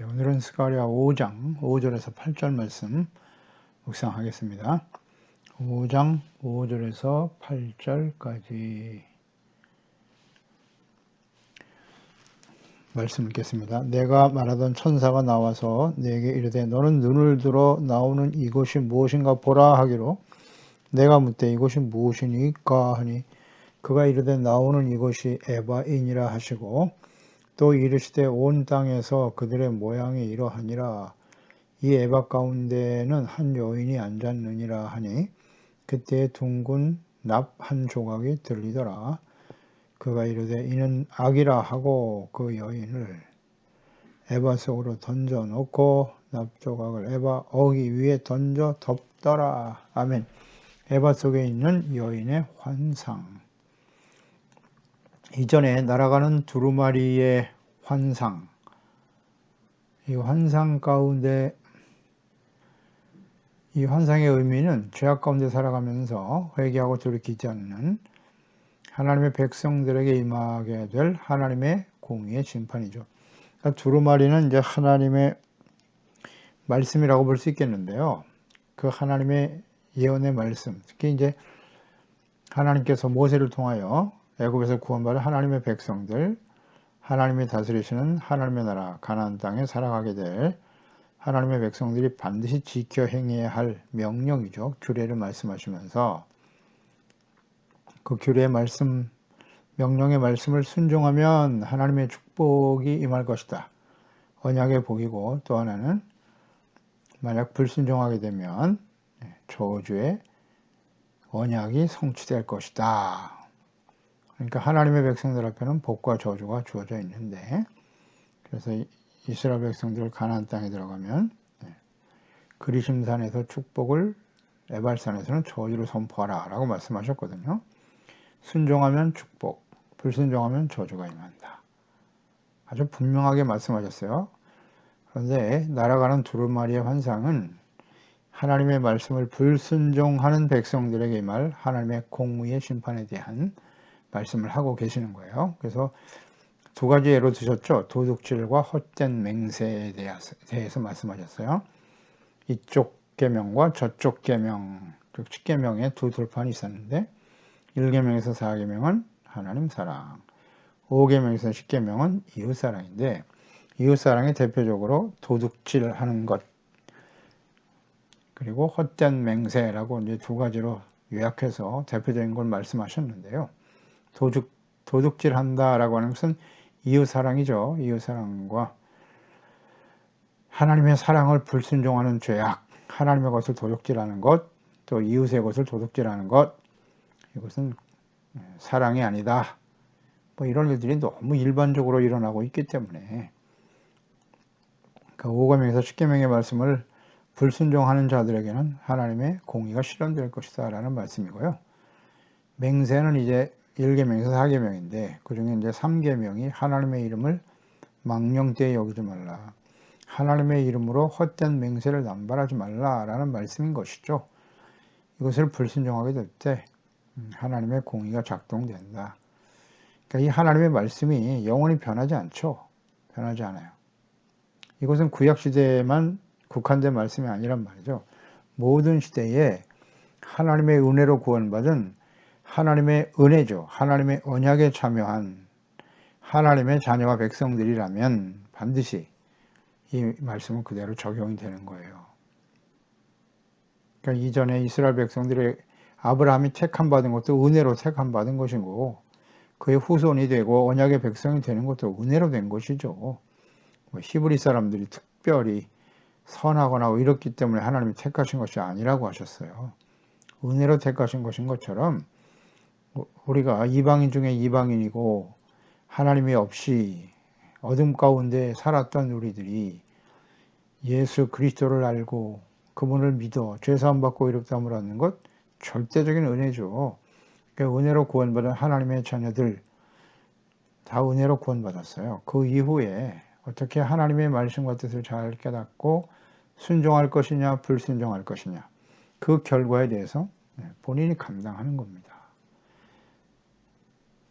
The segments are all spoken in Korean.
오늘은 스가랴 5장 5절에서 8절 말씀 묵상하겠습니다. 5장 5절에서 8절까지 말씀 읽겠습니다. 내가 말하던 천사가 나와서 내게 이르되 너는 눈을 들어 나오는 이곳이 무엇인가 보라 하기로 내가 묻되 이곳이 무엇이니까 하니 그가 이르되 나오는 이곳이 에바이니라 하시고 또 이르시되 온 땅에서 그들의 모양이 이러하니라. 이 에바 가운데는 한 여인이 앉았느니라 하니 그때 둥근 납 한 조각이 들리더라. 그가 이르되 이는 악이라 하고 그 여인을 에바 속으로 던져 놓고 납 조각을 에바 어기 위에 던져 덮더라. 아멘. 에바 속에 있는 여인의 환상. 이전에 날아가는 두루마리의 환상, 이 환상 가운데 이 환상의 의미는 죄악 가운데 살아가면서 회개하고 돌이키지 않는 하나님의 백성들에게 임하게 될 하나님의 공의의 심판이죠. 그러니까 두루마리는 이제 하나님의 말씀이라고 볼 수 있겠는데요. 그 하나님의 예언의 말씀, 특히 이제 하나님께서 모세를 통하여 애굽에서 구원받은 하나님의 백성들, 하나님이 다스리시는 하나님의 나라 가나안 땅에 살아가게 될 하나님의 백성들이 반드시 지켜 행해야 할 명령이죠. 규례를 말씀하시면서 그 규례의 말씀, 명령의 말씀을 순종하면 하나님의 축복이 임할 것이다. 언약의 복이고 또 하나는 만약 불순종하게 되면 저주의 언약이 성취될 것이다. 그러니까 하나님의 백성들 앞에는 복과 저주가 주어져 있는데 그래서 이스라엘 백성들 가나안 땅에 들어가면 그리심산에서 축복을 에발산에서는 저주를 선포하라 라고 말씀하셨거든요. 순종하면 축복, 불순종하면 저주가 임한다. 아주 분명하게 말씀하셨어요. 그런데 날아가는 두루마리의 환상은 하나님의 말씀을 불순종하는 백성들에게 임할 하나님의 공의의 심판에 대한 말씀을 하고 계시는 거예요. 그래서 두 가지 예로 드셨죠. 도둑질과 헛된 맹세에 대해서 말씀하셨어요. 이쪽 계명과 저쪽 계명, 즉 10계명에 두 돌판이 있었는데 1계명에서 4계명은 하나님 사랑, 5계명에서 10계명은 이웃사랑인데 이웃사랑이 대표적으로 도둑질하는 것 그리고 헛된 맹세라고 이제 두 가지로 요약해서 대표적인 걸 말씀하셨는데요. 도둑질한다라고 하는 것은 이웃사랑이죠. 이웃사랑과 하나님의 사랑을 불순종하는 죄악, 하나님의 것을 도둑질하는 것, 또 이웃의 것을 도둑질하는 것, 이것은 사랑이 아니다. 뭐 이런 일들이 너무 일반적으로 일어나고 있기 때문에 그 5계명에서 10계명의 말씀을 불순종하는 자들에게는 하나님의 공의가 실현될 것이다 라는 말씀이고요. 맹세는 이제 1계명에서 4계명인데 그 중에 이제 3계명이 하나님의 이름을 망령되이 여기지 말라. 하나님의 이름으로 헛된 맹세를 남발하지 말라라는 말씀인 것이죠. 이것을 불순종하게 될 때 하나님의 공의가 작동된다. 그러니까 이 하나님의 말씀이 영원히 변하지 않죠. 변하지 않아요. 이것은 구약시대에만 국한된 말씀이 아니란 말이죠. 모든 시대에 하나님의 은혜로 구원받은 하나님의 은혜죠. 하나님의 언약에 참여한 하나님의 자녀와 백성들이라면 반드시 이 말씀은 그대로 적용이 되는 거예요. 그러니까 이전에 이스라엘 백성들의 아브라함이 택함받은 것도 은혜로 택함받은 것이고 그의 후손이 되고 언약의 백성이 되는 것도 은혜로 된 것이죠. 히브리 사람들이 특별히 선하거나 이렇기 때문에 하나님이 택하신 것이 아니라고 하셨어요. 은혜로 택하신 것인 것처럼 우리가 이방인 중에 이방인이고 하나님이 없이 어둠 가운데 살았던 우리들이 예수 그리스도를 알고 그분을 믿어 죄사함 받고 의롭다함을 얻는 것 절대적인 은혜죠. 그러니까 은혜로 구원받은 하나님의 자녀들 다 은혜로 구원받았어요. 그 이후에 어떻게 하나님의 말씀과 뜻을 잘 깨닫고 순종할 것이냐 불순종할 것이냐 그 결과에 대해서 본인이 감당하는 겁니다.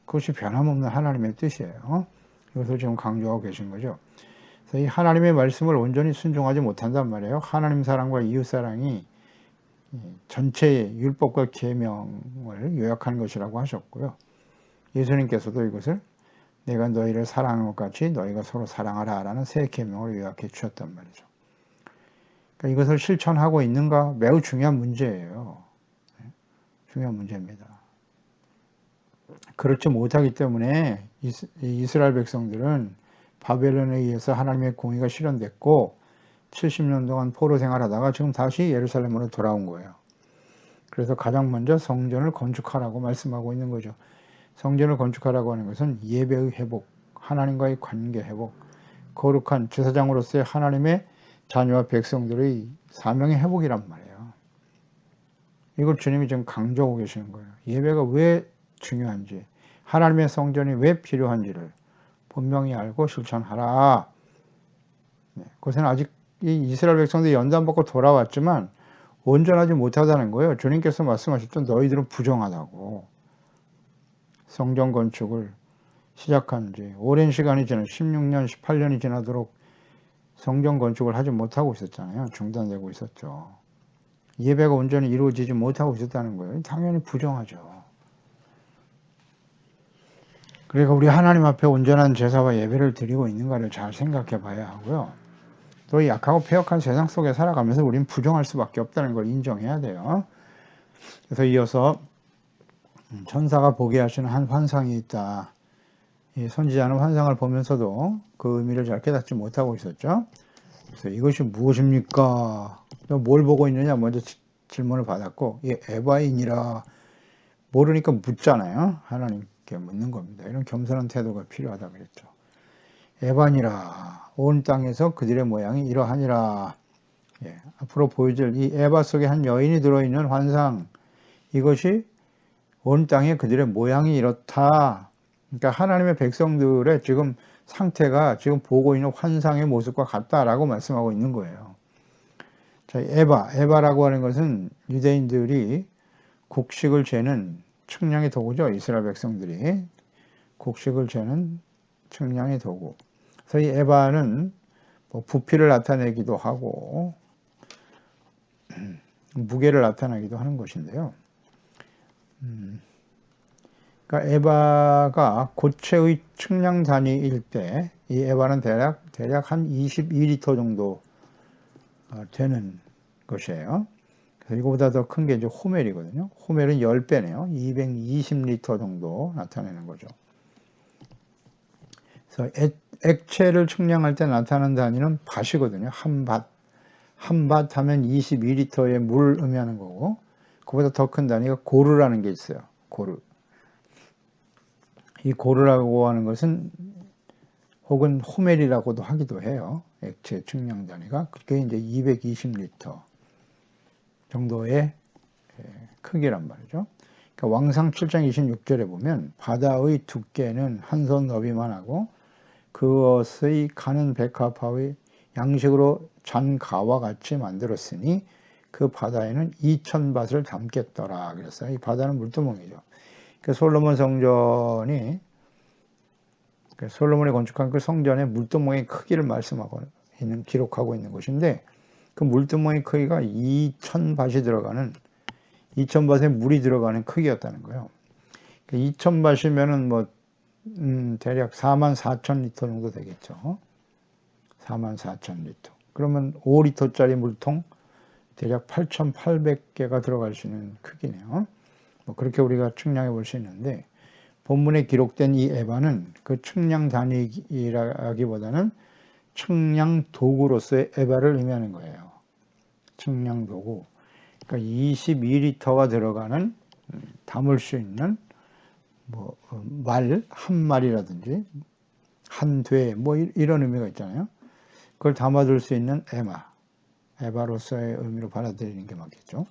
그것이 변함없는 하나님의 뜻이에요. 이것을 지금 강조하고 계신 거죠. 이 하나님의 말씀을 온전히 순종하지 못한단 말이에요. 하나님 사랑과 이웃 사랑이 전체의 율법과 계명을 요약한 것이라고 하셨고요. 예수님께서도 이것을 내가 너희를 사랑한 것 같이 너희가 서로 사랑하라 라는 새 계명을 요약해 주셨단 말이죠. 그러니까 이것을 실천하고 있는가 매우 중요한 문제예요. 중요한 문제입니다. 그렇지 못하기 때문에 이스라엘 백성들은 바벨론에 의해서 하나님의 공의가 실현됐고 70년 동안 포로 생활하다가 지금 다시 예루살렘으로 돌아온 거예요. 그래서 가장 먼저 성전을 건축하라고 말씀하고 있는 거죠. 성전을 건축하라고 하는 것은 예배의 회복, 하나님과의 관계 회복, 거룩한 제사장으로서의 하나님의 자녀와 백성들의 사명의 회복이란 말이에요. 이걸 주님이 지금 강조하고 계시는 거예요. 예배가 왜 중요한지, 하나님의 성전이 왜 필요한지를 분명히 알고 실천하라. 그것은 아직 이 이스라엘 백성들이 연단받고 돌아왔지만 온전하지 못하다는 거예요. 주님께서 말씀하셨던 너희들은 부정하다고. 성전 건축을 시작한 지 오랜 시간이 지나 16년, 18년이 지나도록 성전 건축을 하지 못하고 있었잖아요. 중단되고 있었죠. 예배가 온전히 이루어지지 못하고 있었다는 거예요. 당연히 부정하죠. 그러니까 우리 하나님 앞에 온전한 제사와 예배를 드리고 있는가를 잘 생각해 봐야 하고요. 또 약하고 폐역한 세상 속에 살아가면서 우리는 부정할 수밖에 없다는 걸 인정해야 돼요. 그래서 이어서 천사가 보게 하시는 한 환상이 있다. 이 선지자는 환상을 보면서도 그 의미를 잘 깨닫지 못하고 있었죠. 그래서 이것이 무엇입니까? 너 뭘 보고 있느냐 먼저 질문을 받았고, 이 에바인이라 모르니까 묻잖아요. 하나님께 묻는 겁니다. 이런 겸손한 태도가 필요하다 그랬죠. 에바니라 온 땅에서 그들의 모양이 이러하니라. 앞으로 보여줄 이 에바 속에 한 여인이 들어있는 환상, 이것이 온 땅에 그들의 모양이 이렇다. 그러니까 하나님의 백성들의 지금 상태가 지금 보고 있는 환상의 모습과 같다라고 말씀하고 있는 거예요. 자, 에바라고 하는 것은 유대인들이 곡식을 재는 측량의 도구죠. 이스라엘 백성들이 곡식을 재는 측량의 도구. 그래서 이 에바는 뭐 부피를 나타내기도 하고 무게를 나타내기도 하는 것인데요. 그러니까 에바가 고체의 측량 단위일 때 이 에바는 대략 한 22리터 정도 되는 것이에요. 그래서 이거보다 더 큰 게 이제 호멜이거든요. 호멜은 10배네요. 220리터 정도 나타내는 거죠. 그래서 액체를 측량할 때 나타나는 단위는 밭이거든요. 한 밭. 한 밭 하면 22리터의 물 의미하는 거고, 그보다 더 큰 단위가 고르라는 게 있어요. 고르. 이 고르라고 하는 것은 혹은 호멜이라고도 하기도 해요. 액체 측량 단위가. 그게 이제 220리터 정도의 크기란 말이죠. 그러니까 왕상 7장 26절에 보면 바다의 두께는 한 손 너비만 하고 그것의 가는 백합화의 양식으로 잔가와 같이 만들었으니 그 바다에는 2000밭을 담겠더라 그랬어요. 이 바다는 물두멍이죠. 그러니까 솔로몬 성전이 솔로몬이 건축한 그 성전의 물두멍의 크기를 말씀하고 있는 기록하고 있는 것인데 그 물두멍의 크기가 2000밭이 들어가는 2000밭에 물이 들어가는 크기였다는 거예요. 2000밭이면은 뭐 대략 44,000리터 정도 되겠죠. 44,000리터. 그러면 5리터짜리 물통 대략 8,800개가 들어갈 수 있는 크기네요. 뭐 그렇게 우리가 측량해 볼 수 있는데 본문에 기록된 이 에바는 그 측량 단위라기보다는 측량 도구로서의 에바를 의미하는 거예요. 측량 도구. 그러니까 22리터가 들어가는 담을 수 있는 뭐 말 한 마리라든지 한 돼 뭐 이런 의미가 있잖아요. 그걸 담아둘 수 있는 에바로서의 의미로 받아들이는 게 맞겠죠.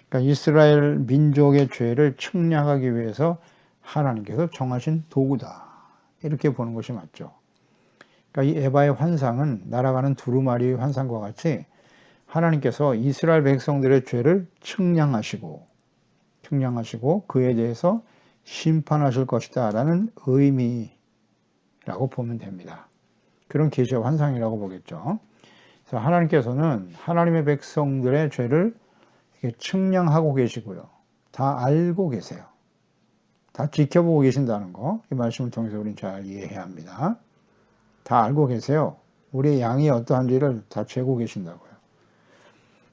그러니까 이스라엘 민족의 죄를 측량하기 위해서 하나님께서 정하신 도구다. 이렇게 보는 것이 맞죠. 그러니까 이 에바의 환상은 날아가는 두루마리의 환상과 같이 하나님께서 이스라엘 백성들의 죄를 측량하시고 그에 대해서 심판하실 것이다 라는 의미라고 보면 됩니다. 그런 계시와 환상이라고 보겠죠. 그래서 하나님께서는 하나님의 백성들의 죄를 측량하고 계시고요. 다 알고 계세요. 다 지켜보고 계신다는 거, 이 말씀을 통해서 우리는 잘 이해해야 합니다. 다 알고 계세요. 우리의 양이 어떠한지를 다 재고 계신다고요.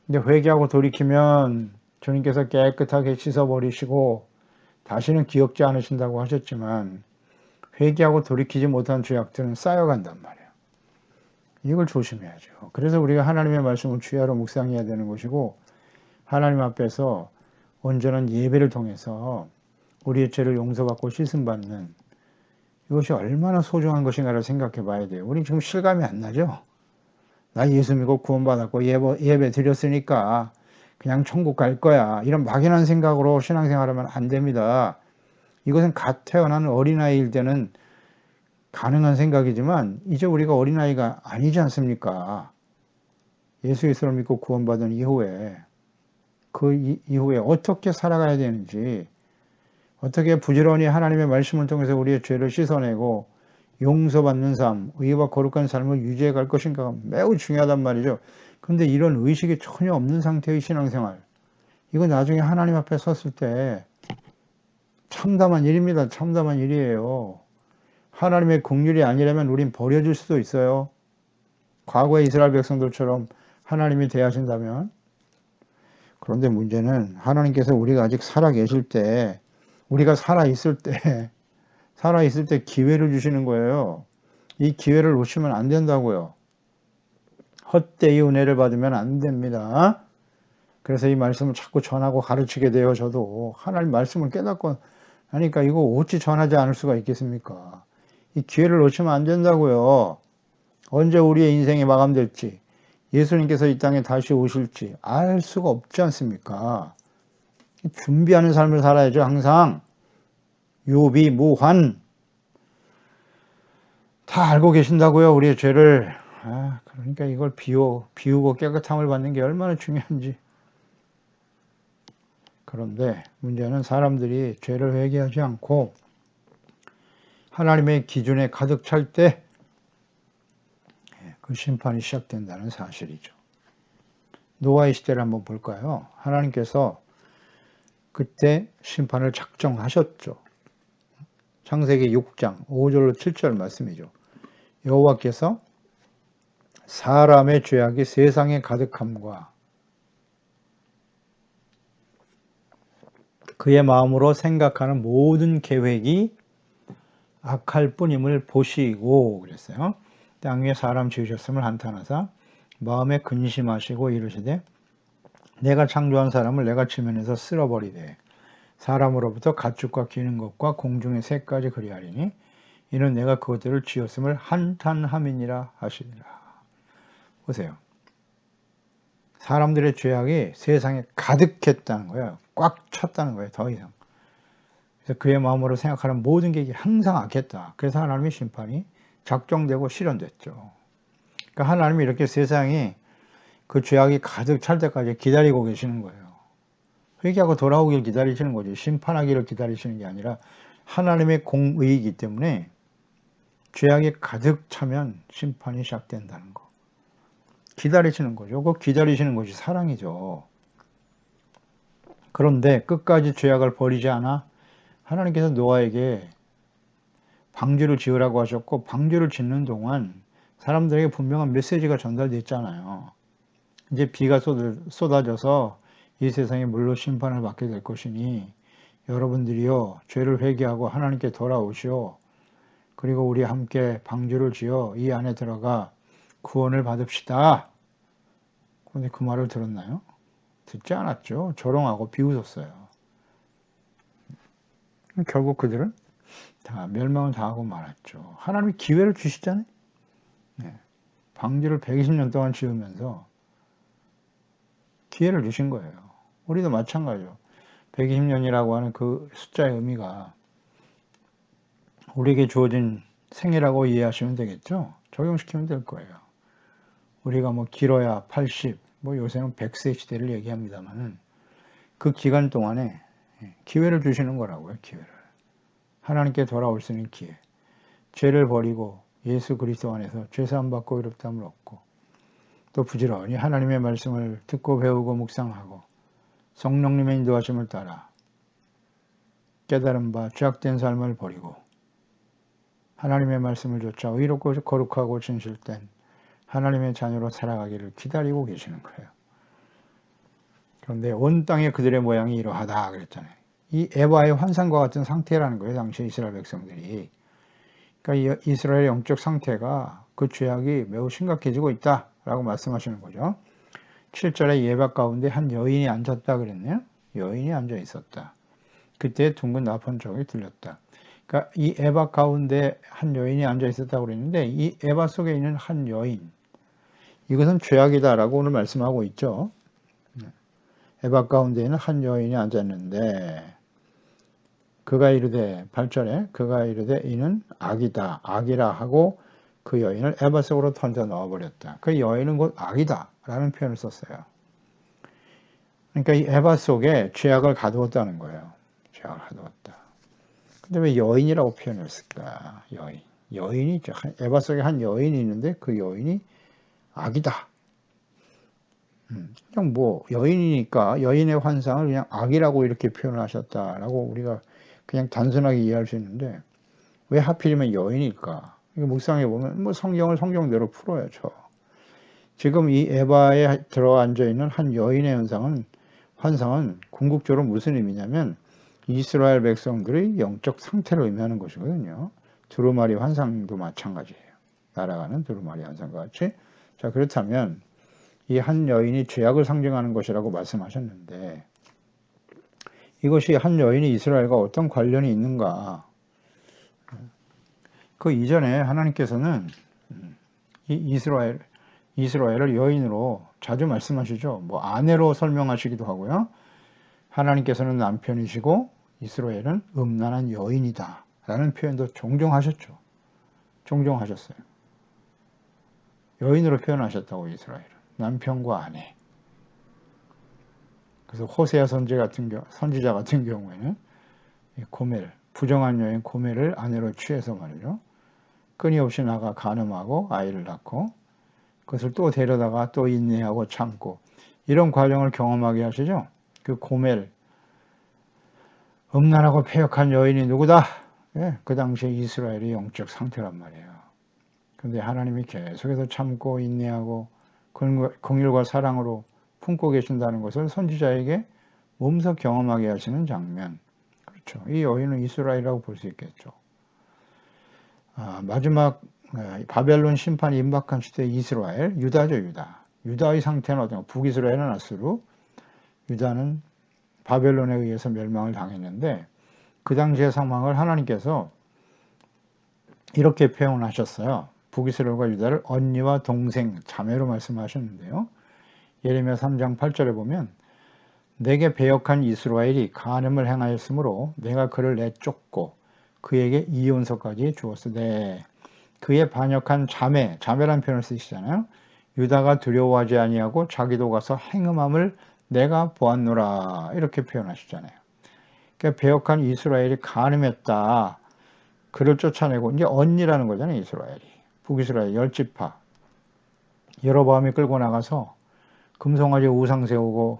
근데 회개하고 돌이키면 주님께서 깨끗하게 씻어버리시고 다시는 기억지 않으신다고 하셨지만, 회개하고 돌이키지 못한 죄악들은 쌓여간단 말이에요. 이걸 조심해야죠. 그래서 우리가 하나님의 말씀을 주야로 묵상해야 되는 것이고, 하나님 앞에서 온전한 예배를 통해서 우리의 죄를 용서받고 씻음받는, 이것이 얼마나 소중한 것인가를 생각해 봐야 돼요. 우리 지금 실감이 안 나죠? 나 예수 믿고 구원받았고 예배 드렸으니까 그냥 천국 갈 거야, 이런 막연한 생각으로 신앙생활하면 안 됩니다. 이것은 갓 태어난 어린아이일 때는 가능한 생각이지만 이제 우리가 어린아이가 아니지 않습니까? 예수 그리스도를 믿고 구원받은 이후에, 그 이후에 어떻게 살아가야 되는지, 어떻게 부지런히 하나님의 말씀을 통해서 우리의 죄를 씻어내고 용서받는 삶, 의와 거룩한 삶을 유지해 갈 것인가가 매우 중요하단 말이죠. 그런데 이런 의식이 전혀 없는 상태의 신앙생활, 이건 나중에 하나님 앞에 섰을 때 참담한 일입니다. 참담한 일이에요. 하나님의 긍휼이 아니라면 우린 버려질 수도 있어요. 과거의 이스라엘 백성들처럼 하나님이 대하신다면. 그런데 문제는 하나님께서 우리가 아직 살아 계실 때, 우리가 살아있을 때 기회를 주시는 거예요. 이 기회를 놓치면 안 된다고요. 헛되이 은혜를 받으면 안 됩니다. 그래서 이 말씀을 자꾸 전하고 가르치게 돼요. 저도 하나님 말씀을 깨닫고 하니까 이거 어찌 전하지 않을 수가 있겠습니까? 이 기회를 놓치면 안 된다고요. 언제 우리의 인생이 마감될지, 예수님께서 이 땅에 다시 오실지 알 수가 없지 않습니까? 준비하는 삶을 살아야죠. 항상 유비무환. 다 알고 계신다고요, 우리의 죄를. 그러니까 이걸 비우고 깨끗함을 받는 게 얼마나 중요한지. 그런데 문제는 사람들이 죄를 회개하지 않고 하나님의 기준에 가득 찰 때 그 심판이 시작된다는 사실이죠. 노아의 시대를 한번 볼까요? 하나님께서 그때 심판을 작정하셨죠. 창세기 6장 5절로 7절 말씀이죠. 여호와께서 사람의 죄악이 세상에 가득함과 그의 마음으로 생각하는 모든 계획이 악할 뿐임을 보시고, 그랬어요. 땅 위에 사람 지으셨음을 한탄하사 마음에 근심하시고 이르시되 내가 창조한 사람을 내가 지면에서 쓸어버리되 사람으로부터 가축과 기는 것과 공중의 새까지 그리하리니 이는 내가 그것들을 지었음을 한탄함이니라 하시니라. 보세요. 사람들의 죄악이 세상에 가득했다는 거예요. 꽉 찼다는 거예요. 더 이상. 그래서 그의 마음으로 생각하는 모든 계획이 항상 악했다. 그래서 하나님의 심판이 작정되고 실현됐죠. 그러니까 하나님이 이렇게 세상이 그 죄악이 가득 찰 때까지 기다리고 계시는 거예요. 회개하고 돌아오길 기다리시는 거죠. 심판하기를 기다리시는 게 아니라 하나님의 공의이기 때문에 죄악이 가득 차면 심판이 시작된다는 거. 기다리시는 거죠. 그 기다리시는 것이 사랑이죠. 그런데 끝까지 죄악을 버리지 않아 하나님께서 노아에게 방주를 지으라고 하셨고, 방주를 짓는 동안 사람들에게 분명한 메시지가 전달됐잖아요. 이제 비가 쏟아져서 이 세상에 물로 심판을 받게 될 것이니 여러분들이요 죄를 회개하고 하나님께 돌아오시오. 그리고 우리 함께 방주를 지어 이 안에 들어가 구원을 받읍시다. 그런데 그 말을 들었나요? 듣지 않았죠. 조롱하고 비웃었어요. 결국 그들은 다 멸망을 당하고 말았죠. 하나님이 기회를 주시잖아요. 방주를 120년 동안 지으면서 기회를 주신 거예요. 우리도 마찬가지죠. 120년이라고 하는 그 숫자의 의미가 우리에게 주어진 생이라고 이해하시면 되겠죠. 적용시키면 될 거예요. 우리가 뭐 길어야 80, 뭐 요새는 100세 시대를 얘기합니다만은 그 기간 동안에 기회를 주시는 거라고요. 기회를. 하나님께 돌아올 수 있는 기회. 죄를 버리고 예수 그리스도 안에서 죄사함 받고 의롭다함을 얻고 또 부지런히 하나님의 말씀을 듣고 배우고 묵상하고 성령님의 인도하심을 따라 깨달은 바 죄악된 삶을 버리고 하나님의 말씀을 좇아 의롭고 거룩하고 진실된 하나님의 자녀로 살아가기를 기다리고 계시는 거예요. 그런데 온 땅의 그들의 모양이 이러하다 그랬잖아요. 이 에바의 환상과 같은 상태라는 거예요. 당시 이스라엘 백성들이. 그러니까 이스라엘의 영적 상태가 그 죄악이 매우 심각해지고 있다라고 말씀하시는 거죠. 7절에 예박 가운데 한 여인이 앉았다 그랬네요. 여인이 앉아 있었다. 그때 둥근 나팔소리가 들렸다. 그러니까 이 에바 가운데 한 여인이 앉아 있었다고 그랬는데 이 에바 속에 있는 한 여인, 이것은 죄악이다라고 오늘 말씀하고 있죠. 에바 가운데에는 한 여인이 앉았는데 그가 이르되 8절에 그가 이르되 이는 악이다. 악이라 하고 그 여인을 에바 속으로 던져 넣어버렸다. 그 여인은 곧 악이다 라는 표현을 썼어요. 그러니까 이 에바 속에 죄악을 가두었다는 거예요. 죄악을 가두었다. 근데 왜 여인이라고 표현을 했을까? 여인이 있죠. 에바 속에 한 여인이 있는데 그 여인이 악이다. 그냥 뭐 여인이니까 여인의 환상을 그냥 악이라고 이렇게 표현을 하셨다라고 우리가 그냥 단순하게 이해할 수 있는데 왜 하필이면 여인일까? 이거 묵상해 보면 뭐 성경을 성경대로 풀어야죠. 지금 이 에바에 들어앉아 있는 한 여인의 환상은 궁극적으로 무슨 의미냐면 이스라엘 백성들의 영적 상태를 의미하는 것이거든요. 두루마리 환상도 마찬가지예요. 날아가는 두루마리 환상과 같이. 자, 그렇다면 이 한 여인이 죄악을 상징하는 것이라고 말씀하셨는데 이것이 한 여인이 이스라엘과 어떤 관련이 있는가? 그 이전에 하나님께서는 이 이스라엘을 여인으로 자주 말씀하시죠. 뭐 아내로 설명하시기도 하고요. 하나님께서는 남편이시고 이스라엘은 음란한 여인이다 라는 표현도 종종 하셨죠. 종종 하셨어요. 여인으로 표현하셨다고 이스라엘은. 남편과 아내. 그래서 호세아 선지자 같은 경우에는 고멜, 부정한 여인 고멜을 아내로 취해서 말이죠. 끊임없이 나가 간음하고 아이를 낳고 그것을 또 데려다가 또 인내하고 참고 이런 과정을 경험하게 하시죠. 그 고멜, 음란하고 패역한 여인이 누구다? 예, 그 당시에 이스라엘의 영적 상태란 말이에요. 그런데 하나님이 계속해서 참고 인내하고 긍휼과 사랑으로 품고 계신다는 것을 선지자에게 몸소 경험하게 하시는 장면. 그렇죠. 이 여인은 이스라엘이라고 볼 수 있겠죠. 마지막 바벨론 심판이 임박한 시대 이스라엘, 유다죠, 유다. 유다의 상태는 어떤 북이스라엘은 아수르, 유다는 바벨론에 의해서 멸망을 당했는데 그 당시의 상황을 하나님께서 이렇게 표현하셨어요. 북이스라엘과 유다를 언니와 동생, 자매로 말씀하셨는데요. 예레미야 3장 8절에 보면 내게 배역한 이스라엘이 간음을 행하였으므로 내가 그를 내쫓고 그에게 이혼서까지 주었으되 그의 반역한 자매란 표현을 쓰시잖아요. 유다가 두려워하지 아니하고 자기도 가서 행음함을 내가 보았노라 이렇게 표현하시잖아요. 그러니까 배역한 이스라엘이 간음했다. 그를 쫓아내고 이제 언니라는 거잖아요. 이스라엘이. 북이스라엘 10지파 여로보암이 끌고 나가서 금송아지 우상 세우고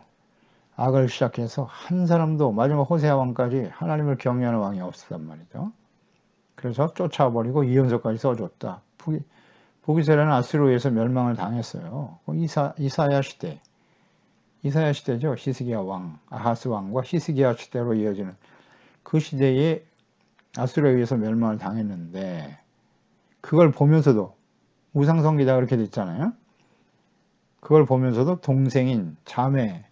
악을 시작해서 한 사람도 마지막 호세아 왕까지 하나님을 경외하는 왕이 없었단 말이죠. 그래서 쫓아버리고 이혼서까지 써줬다. 북이스라엘은 아수르에서 멸망을 당했어요. 이사야 시대죠. 히스기야 왕, 아하스 왕과 히스기야 시대로 이어지는 그 시대에 아수르에 의해서 멸망을 당했는데 그걸 보면서도 우상성기다 그렇게 됐잖아요. 그걸 보면서도 동생인 자매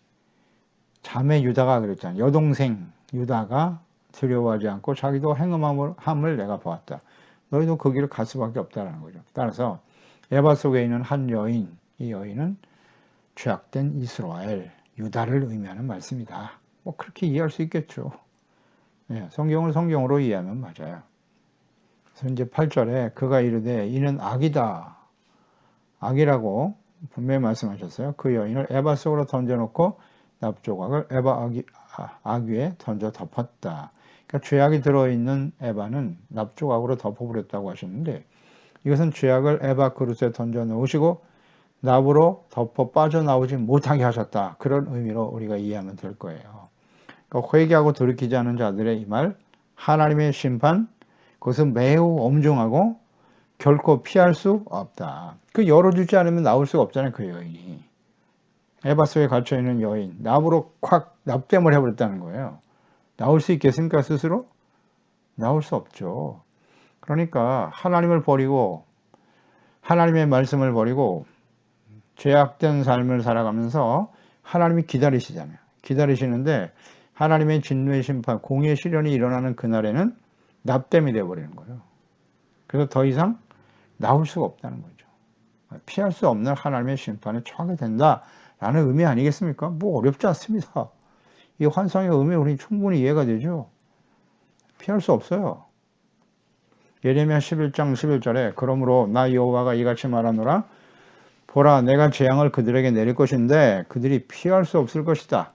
유다가 그랬잖아요. 여동생 유다가 두려워하지 않고 자기도 행음함을 내가 보았다. 너희도 그 길을 갈 수밖에 없다는 거죠. 따라서 에바 속에 있는 한 여인, 이 여인은 죄악된 이스라엘, 유다를 의미하는 말씀이다. 뭐 그렇게 이해할 수 있겠죠. 네, 성경을 성경으로 이해하면 맞아요. 그래서 이제 8절에 그가 이르되 이는 악이다. 악이라고 분명히 말씀하셨어요. 그 여인을 에바 속으로 던져놓고 납조각을 에바 악 위에 던져 덮었다. 그러니까 죄악이 들어있는 에바는 납조각으로 덮어버렸다고 하셨는데 이것은 죄악을 에바 그릇에 던져 놓으시고 납으로 덮어 빠져나오지 못하게 하셨다. 그런 의미로 우리가 이해하면 될 거예요. 그러니까 회개하고 돌이키지 않은 자들의 이 말, 하나님의 심판, 그것은 매우 엄중하고 결코 피할 수 없다. 그 열어주지 않으면 나올 수가 없잖아요. 그 여인이. 에바 속에 갇혀있는 여인, 납으로 콱 납땜을 해버렸다는 거예요. 나올 수 있겠습니까? 스스로? 나올 수 없죠. 그러니까 하나님을 버리고 하나님의 말씀을 버리고 죄악된 삶을 살아가면서 하나님이 기다리시잖아요. 기다리시는데 하나님의 진노의 심판, 공의의 시련이 일어나는 그날에는 납땜이 되어버리는 거예요. 그래서 더 이상 나올 수가 없다는 거죠. 피할 수 없는 하나님의 심판에 처하게 된다라는 의미 아니겠습니까? 뭐 어렵지 않습니다. 이 환상의 의미 우리 충분히 이해가 되죠. 피할 수 없어요. 예레미야 11장 11절에 그러므로 나 여호와가 이같이 말하노라 보라 내가 재앙을 그들에게 내릴 것인데 그들이 피할 수 없을 것이다.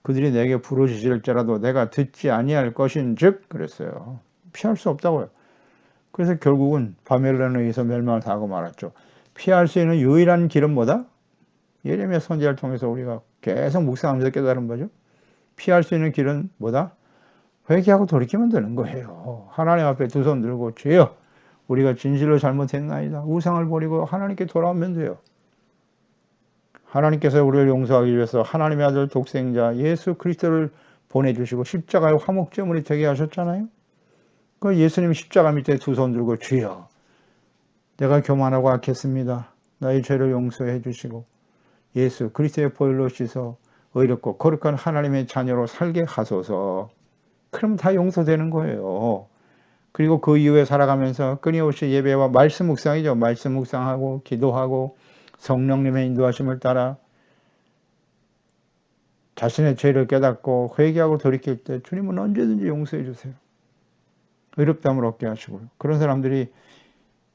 그들이 내게 부르짖을지라도 내가 듣지 아니할 것인즉 그랬어요. 피할 수 없다고요. 그래서 결국은 바벨론에 의해서 멸망을 당하고 말았죠. 피할 수 있는 유일한 길은 뭐다? 예레미야 선지자를 통해서 우리가 계속 묵상하면서 깨달은 거죠. 피할 수 있는 길은 뭐다? 회개하고 돌이키면 되는 거예요. 하나님 앞에 두 손 들고 주여 우리가 진실로 잘못했나이다. 우상을 버리고 하나님께 돌아오면 돼요. 하나님께서 우리를 용서하기 위해서 하나님의 아들 독생자 예수 그리스도를 보내주시고 십자가의 화목제물이 되게 하셨잖아요. 그 예수님 십자가 밑에 두 손 들고 주여 내가 교만하고 악했습니다. 나의 죄를 용서해 주시고 예수 그리스도의 보혈로 씻어 의롭고 거룩한 하나님의 자녀로 살게 하소서. 그럼 다 용서되는 거예요. 그리고 그 이후에 살아가면서 끊임없이 예배와 말씀 묵상이죠. 말씀 묵상하고 기도하고 성령님의 인도하심을 따라 자신의 죄를 깨닫고 회개하고 돌이킬 때 주님은 언제든지 용서해 주세요. 의롭다함을 얻게 하시고요. 그런 사람들이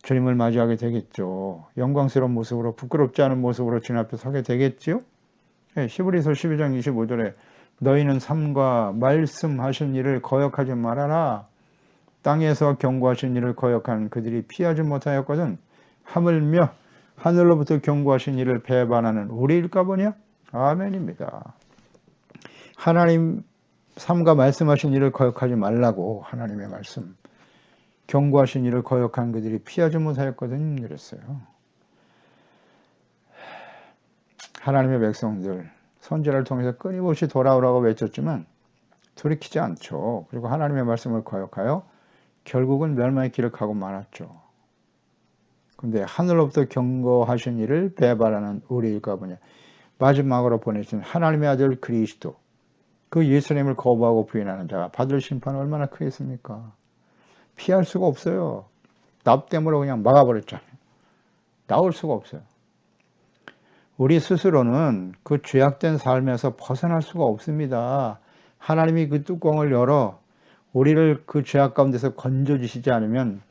주님을 맞이하게 되겠죠. 영광스러운 모습으로 부끄럽지 않은 모습으로 주님 앞에 서게 되겠지요. 히브리서 12장 25절에 너희는 삶과 말씀하신 일을 거역하지 말아라. 땅에서 경고하신 일을 거역한 그들이 피하지 못하였거든. 하물며 하늘로부터 경고하신 일을 배반하는 우리일까 보냐? 아멘입니다. 하나님 삶과 말씀하신 일을 거역하지 말라고 하나님의 말씀. 경고하신 일을 거역한 그들이 피하지 못하였거든 그랬어요. 하나님의 백성들 선지자를 통해서 끊임없이 돌아오라고 외쳤지만 돌이키지 않죠. 그리고 하나님의 말씀을 거역하여 결국은 멸망의 길을 가고 말았죠. 근데 하늘로부터 경고하신 일을 배반하는 우리일까 보냐. 마지막으로 보내신 하나님의 아들 그리스도 그 예수님을 거부하고 부인하는 자가 받을 심판은 얼마나 크겠습니까? 피할 수가 없어요. 납땜으로 그냥 막아버렸잖아요. 나올 수가 없어요. 우리 스스로는 그 죄악된 삶에서 벗어날 수가 없습니다. 하나님이 그 뚜껑을 열어 우리를 그 죄악 가운데서 건져주시지 않으면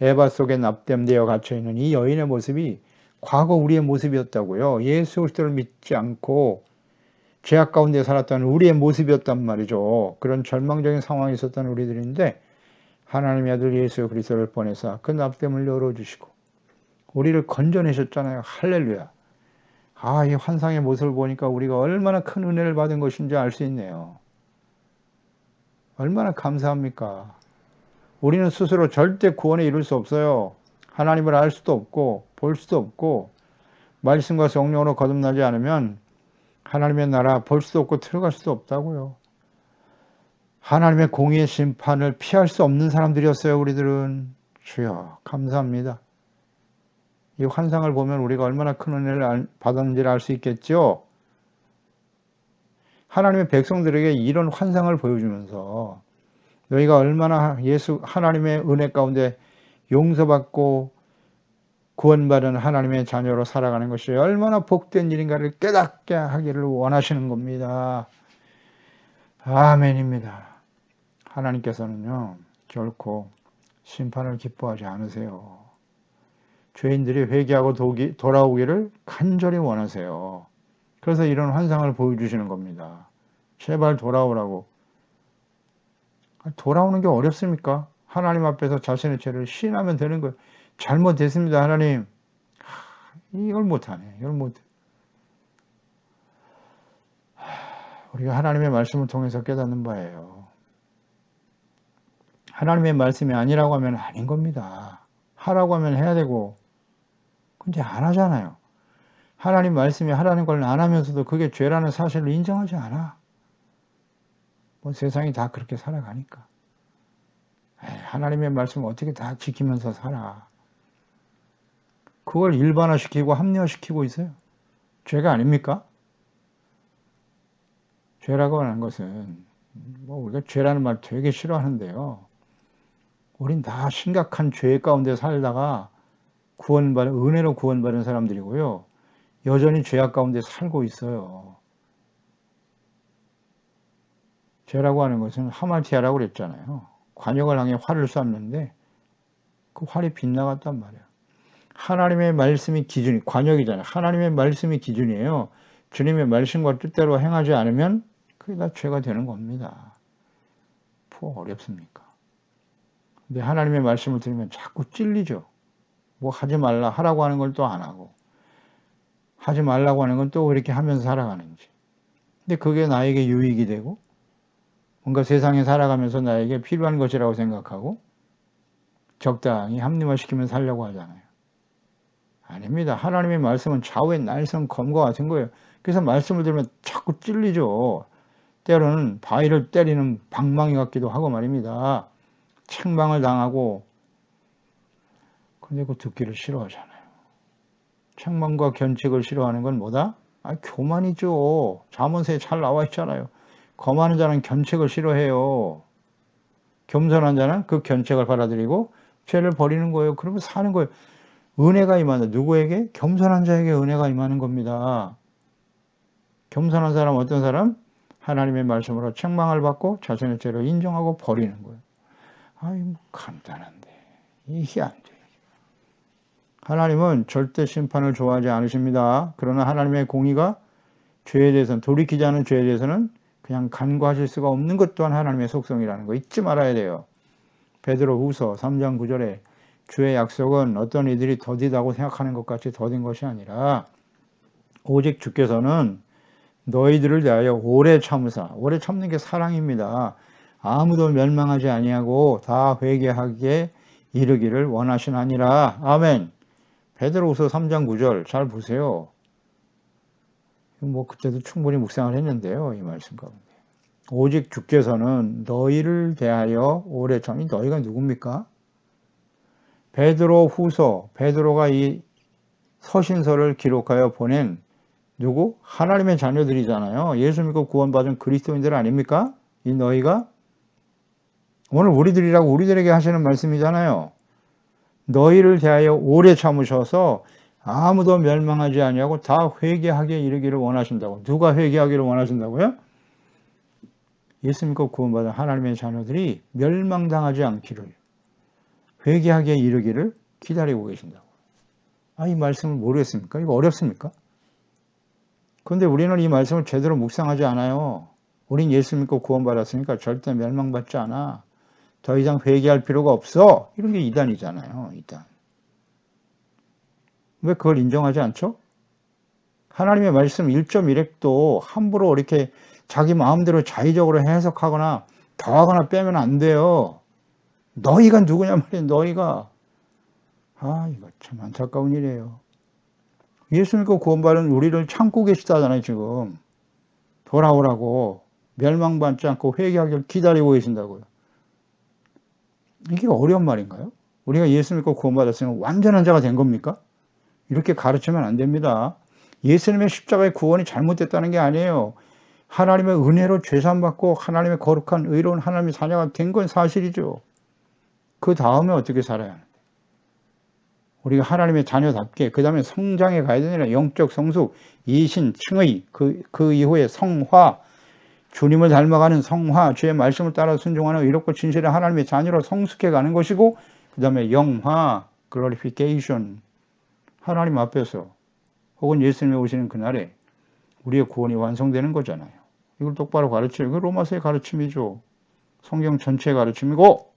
에바 속에 납땜되어 갇혀있는 이 여인의 모습이 과거 우리의 모습이었다고요. 예수 그리스도를 믿지 않고 죄악 가운데 살았던 우리의 모습이었단 말이죠. 그런 절망적인 상황에 있었던 우리들인데 하나님의 아들 예수 그리스도를 보내사 그 납땜을 열어주시고 우리를 건져내셨잖아요. 할렐루야. 아, 이 환상의 모습을 보니까 우리가 얼마나 큰 은혜를 받은 것인지 알 수 있네요. 얼마나 감사합니까? 우리는 스스로 절대 구원에 이룰 수 없어요. 하나님을 알 수도 없고 볼 수도 없고 말씀과 성령으로 거듭나지 않으면 하나님의 나라 볼 수도 없고 들어갈 수도 없다고요. 하나님의 공의의 심판을 피할 수 없는 사람들이었어요. 우리들은. 주여 감사합니다. 이 환상을 보면 우리가 얼마나 큰 은혜를 받았는지를 알 수 있겠죠. 하나님의 백성들에게 이런 환상을 보여주면서 너희가 얼마나 예수 하나님의 은혜 가운데 용서받고 구원받은 하나님의 자녀로 살아가는 것이 얼마나 복된 일인가를 깨닫게 하기를 원하시는 겁니다. 아멘입니다. 하나님께서는요 결코 심판을 기뻐하지 않으세요. 죄인들이 회개하고 돌아오기를 간절히 원하세요. 그래서 이런 환상을 보여주시는 겁니다. 제발 돌아오라고. 돌아오는 게 어렵습니까? 하나님 앞에서 자신의 죄를 시인하면 되는 거예요. 잘못됐습니다, 하나님. 이걸 못하네. 이걸 못. 우리가 하나님의 말씀을 통해서 깨닫는 바예요. 하나님의 말씀이 아니라고 하면 아닌 겁니다. 하라고 하면 해야 되고, 근데 안 하잖아요. 하나님 말씀이 하라는 걸 안 하면서도 그게 죄라는 사실을 인정하지 않아. 뭐 세상이 다 그렇게 살아가니까. 하나님의 말씀을 어떻게 다 지키면서 살아. 그걸 일반화시키고 합리화시키고 있어요. 죄가 아닙니까? 죄라고 하는 것은 뭐 우리가 죄라는 말 되게 싫어하는데요. 우린 다 심각한 죄 가운데 살다가 은혜로 구원받은 사람들이고요. 여전히 죄악 가운데 살고 있어요. 죄라고 하는 것은 하말티아라고 그랬잖아요. 관역을 향해 활을 쐈는데 그 활이 빗나갔단 말이에요. 하나님의 말씀이 기준이, 관역이잖아요. 하나님의 말씀이 기준이에요. 주님의 말씀과 뜻대로 행하지 않으면 그게 다 죄가 되는 겁니다. 뭐 어렵습니까? 근데 하나님의 말씀을 들으면 자꾸 찔리죠. 뭐 하지 말라 하라고 하는 걸 또 안 하고 하지 말라고 하는 건 또 그렇게 하면서 살아가는지. 근데 그게 나에게 유익이 되고 뭔가 세상에 살아가면서 나에게 필요한 것이라고 생각하고 적당히 합리화시키면서 살려고 하잖아요. 아닙니다. 하나님의 말씀은 좌우의 날선 검과 같은 거예요. 그래서 말씀을 들으면 자꾸 찔리죠. 때로는 바위를 때리는 방망이 같기도 하고 말입니다. 책망을 당하고, 근데 그 듣기를 싫어하잖아요. 책망과 견책을 싫어하는 건 뭐다? 교만이죠. 잠언서에 잘 나와 있잖아요. 거만한 자는 견책을 싫어해요. 겸손한 자는 그 견책을 받아들이고 죄를 버리는 거예요. 그러면 사는 거예요. 은혜가 임한다. 누구에게? 겸손한 자에게 은혜가 임하는 겁니다. 겸손한 사람 어떤 사람? 하나님의 말씀으로 책망을 받고 자신의 죄를 인정하고 버리는 거예요. 뭐 간단한데 이게 안 돼요. 하나님은 절대 심판을 좋아하지 않으십니다. 그러나 하나님의 공의가 죄에 대해서는, 돌이키지 않은 죄에 대해서는 그냥 간과하실 수가 없는 것 또한 하나님의 속성이라는 거 잊지 말아야 돼요. 베드로후서 3장 9절에 주의 약속은 어떤 이들이 더디다고 생각하는 것 같이 더딘 것이 아니라 오직 주께서는 너희들을 대하여 오래 참으사, 오래 참는 게 사랑입니다. 아무도 멸망하지 아니하고 다 회개하기에 이르기를 원하시나니라. 아멘. 베드로후서 3장 9절 잘 보세요. 뭐 그때도 충분히 묵상을 했는데요. 이 말씀 가운데. 오직 주께서는 너희를 대하여 오래 참이, 너희가 누굽니까? 베드로후서, 베드로가 이 서신서를 기록하여 보낸 누구? 하나님의 자녀들이잖아요. 예수 믿고 구원받은 그리스도인들 아닙니까? 이 너희가 오늘 우리들이라고 우리들에게 하시는 말씀이잖아요. 너희를 대하여 오래 참으셔서 아무도 멸망하지 아니하고 다 회개하게 이르기를 원하신다고. 누가 회개하기를 원하신다고요? 예수 믿고 구원받은 하나님의 자녀들이 멸망당하지 않기를, 회개하게 이르기를 기다리고 계신다고. 이 말씀을 모르겠습니까? 이거 어렵습니까? 그런데 우리는 이 말씀을 제대로 묵상하지 않아요. 우린 예수 믿고 구원받았으니까 절대 멸망받지 않아. 더 이상 회개할 필요가 없어. 이런 게 이단이잖아요. 이단. 왜 그걸 인정하지 않죠? 하나님의 말씀 1.1핵도 함부로 이렇게 자기 마음대로 자의적으로 해석하거나 더하거나 빼면 안 돼요. 너희가 누구냐 말이에요. 너희가. 이거 참 안타까운 일이에요. 예수 믿고 구원받은 우리를 참고 계시다잖아요. 지금 돌아오라고, 멸망받지 않고 회개하기를 기다리고 계신다고요. 이게 어려운 말인가요? 우리가 예수 믿고 구원받았으면 완전한 자가 된 겁니까? 이렇게 가르치면 안 됩니다. 예수님의 십자가의 구원이 잘못됐다는 게 아니에요. 하나님의 은혜로 죄산받고 하나님의 거룩한 의로운 하나님의 자녀가 된 건 사실이죠. 그 다음에 어떻게 살아야 하는데? 우리가 하나님의 자녀답게 그 다음에 성장해 가야 되느라 영적 성숙, 이신, 칭의, 그 이후에 성화, 주님을 닮아가는 성화, 주의 말씀을 따라 순종하는 의롭고 진실한 하나님의 자녀로 성숙해 가는 것이고, 그 다음에 영화, 글로리피케이션, 하나님 앞에서 혹은 예수님이 오시는 그날에 우리의 구원이 완성되는 거잖아요. 이걸 똑바로 가르쳐요. 이거 로마서의 가르침이죠. 성경 전체의 가르침이고,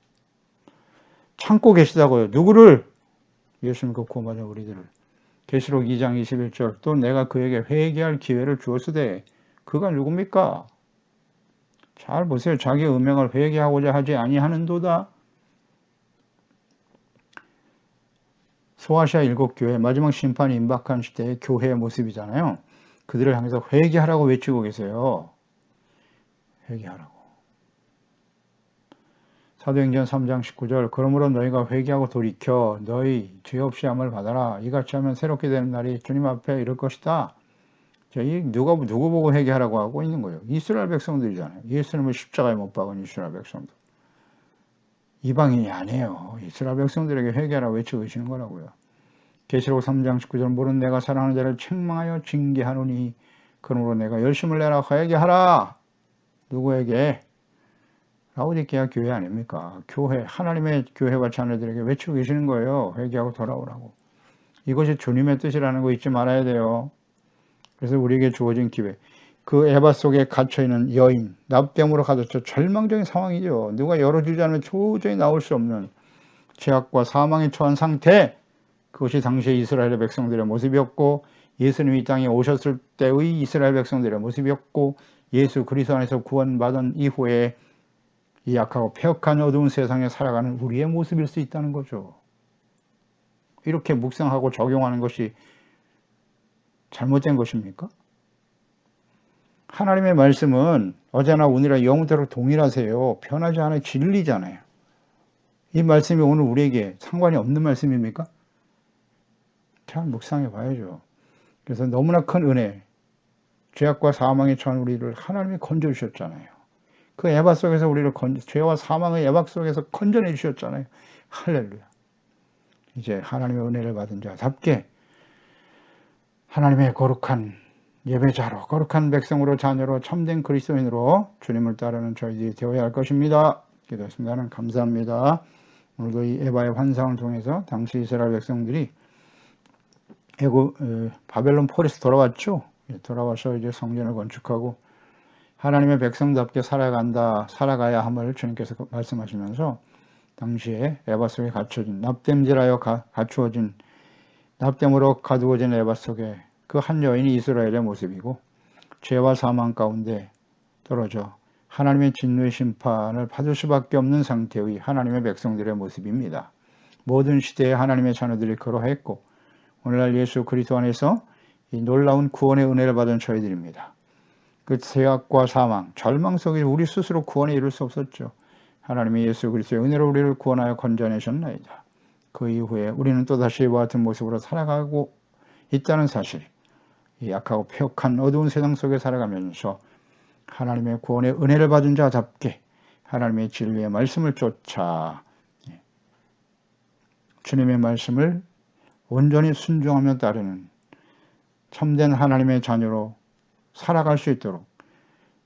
참고 계시다고요. 누구를? 예수님과 구원받은 우리들을. 계시록 2장 21절 또 내가 그에게 회개할 기회를 주었으되 그가 누굽니까? 잘 보세요. 자기의 음행을 회개하고자 하지 아니하는도다. 소아시아 7교회 마지막 심판이 임박한 시대의 교회의 모습이잖아요. 그들을 향해서 회개하라고 외치고 계세요. 회개하라고. 사도행전 3장 19절 그러므로 너희가 회개하고 돌이켜 너희 죄 없이 함을 받아라. 이같이 하면 새롭게 되는 날이 주님 앞에 이를 것이다. 누구 보고 회개하라고 하고 있는 거예요. 이스라엘 백성들이잖아요. 예수님을 십자가에 못 박은 이스라엘 백성들. 이방인이 아니에요. 이스라엘 백성들에게 회개하라고 외치고 계시는 거라고요. 계시록 3장 19절 모른 내가 사랑하는 자를 책망하여 징계하노니 그러므로 내가 열심을 내라 회개하라. 누구에게? 라오디게아 교회 아닙니까? 교회, 하나님의 교회와 자녀들에게 외치고 계시는 거예요. 회개하고 돌아오라고. 이것이 주님의 뜻이라는 거 잊지 말아야 돼요. 그래서 우리에게 주어진 기회. 그 에바 속에 갇혀있는 여인, 납땜으로 가졌죠. 절망적인 상황이죠. 누가 열어주지 않으면 도저히 나올 수 없는 죄악과 사망에 처한 상태. 그것이 당시의 이스라엘의 백성들의 모습이었고 예수님이 이 땅에 오셨을 때의 이스라엘 백성들의 모습이었고 예수 그리스도 안에서 구원받은 이후에 이 약하고 폐역한 어두운 세상에 살아가는 우리의 모습일 수 있다는 거죠. 이렇게 묵상하고 적용하는 것이 잘못된 것입니까? 하나님의 말씀은 어제나 오늘이나 영원토록 동일하세요. 변하지 않아요. 진리잖아요. 이 말씀이 오늘 우리에게 상관이 없는 말씀입니까? 잘 묵상해 봐야죠. 그래서 너무나 큰 은혜, 죄악과 사망에 처한 우리를 하나님이 건져주셨잖아요. 그 에바 속에서 우리를 죄와 사망의 에바 속에서 건져내 주셨잖아요. 할렐루야. 이제 하나님의 은혜를 받은 자답게 하나님의 거룩한 예배자로, 거룩한 백성으로, 자녀로, 참된 그리스도인으로 주님을 따르는 저희들이 되어야 할 것입니다. 기도했습니다. 하나님 감사합니다. 오늘도 이 에바의 환상을 통해서 당시 이스라엘 백성들이 바벨론 폴에서 돌아왔죠. 돌아와서 이제 성전을 건축하고 하나님의 백성답게 살아가야 함을 주님께서 말씀하시면서 당시에 에바 속에 갇혀진 납땜질하여 갖추어진 납땜으로 가두어진 에바 속에 그 한 여인이 이스라엘의 모습이고 죄와 사망 가운데 떨어져 하나님의 진노의 심판을 받을 수밖에 없는 상태의 하나님의 백성들의 모습입니다. 모든 시대에 하나님의 자녀들이 그러했고 오늘날 예수 그리스도 안에서 이 놀라운 구원의 은혜를 받은 저희들입니다. 그 죄악과 사망, 절망 속에 우리 스스로 구원에 이룰 수 없었죠. 하나님이 예수 그리스도의 은혜로 우리를 구원하여 건져내셨나이다. 그 이후에 우리는 또다시 이와 같은 모습으로 살아가고 있다는 사실, 이 약하고 폐역한 어두운 세상 속에 살아가면서 하나님의 구원의 은혜를 받은 자답게 하나님의 진리의 말씀을 쫓아 주님의 말씀을 온전히 순종하며 따르는 참된 하나님의 자녀로 살아갈 수 있도록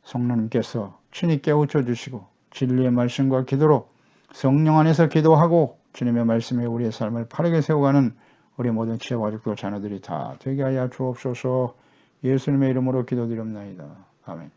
성령님께서 친히 깨우쳐 주시고 진리의 말씀과 기도로 성령 안에서 기도하고 주님의 말씀에 우리의 삶을 바르게 세워가는 우리 모든 지혜와 가족들 자녀들이 다 되게 하여 주옵소서. 예수님의 이름으로 기도드립나이다. 아멘.